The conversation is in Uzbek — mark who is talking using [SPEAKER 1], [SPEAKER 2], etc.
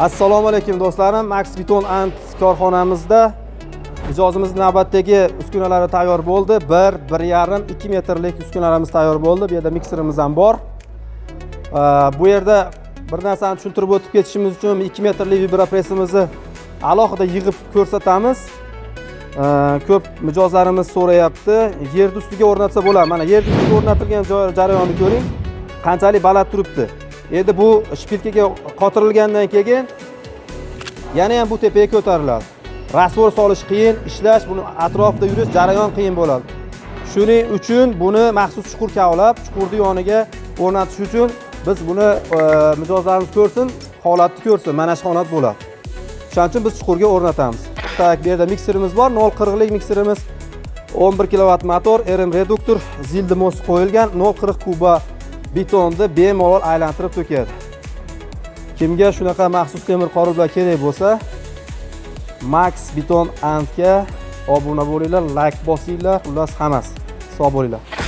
[SPEAKER 1] Assalomu alaykum do'stlarim. Max Beton and korxonamizda mijozimiz navbatdagi uskunalari tayyor bo'ldi. 1-1,5-2 metrlik uskunalarimiz tayyor bo'ldi. Bu yerda mikserimiz ham bor. Bu yerda bir narsani tushuntirib o'tib ketishimiz uchun 2 metrlik vibrapressimizni alohida yig'ib ko'rsatamiz. Ko'p mijozlarimiz so'rayapti. Yer ustiga o'rnatsa bo'ladi. Mana yer ustiga o'rnatilgan jarayonni ko'ring. Qanchalik baland turibdi. Endi bu shpilkaga qotirilgandan keyin yana ham bu tepaga ko'tariladi. Rasvor solish qiyin, ishlash, buni atrofida yurish, jarayon qiyin bo'ladi. Shuning uchun buni maxsus chuqur kavlab, chuqurni yoniga o'rnatish uchun biz buni mijozlarimiz ko'rsin, holatni ko'rsin, mana shu holat bo'ladi. Shuning uchun biz chuqurga o'rnatamiz. Tak, bu yerda mikserimiz bor, 0,40 lik mikserimiz. 11 kW motor, RM reduktor, zildi mos qo'yilgan, 0,40 kuba betonni bemalol aylantirib to'kadi. Kimga shunaqa maxsus temir qorullar kerak bo'lsa, Max Beton Andga obuna bo'linglar, like bosinglar, xullas hammasi. Sog' bo'linglar.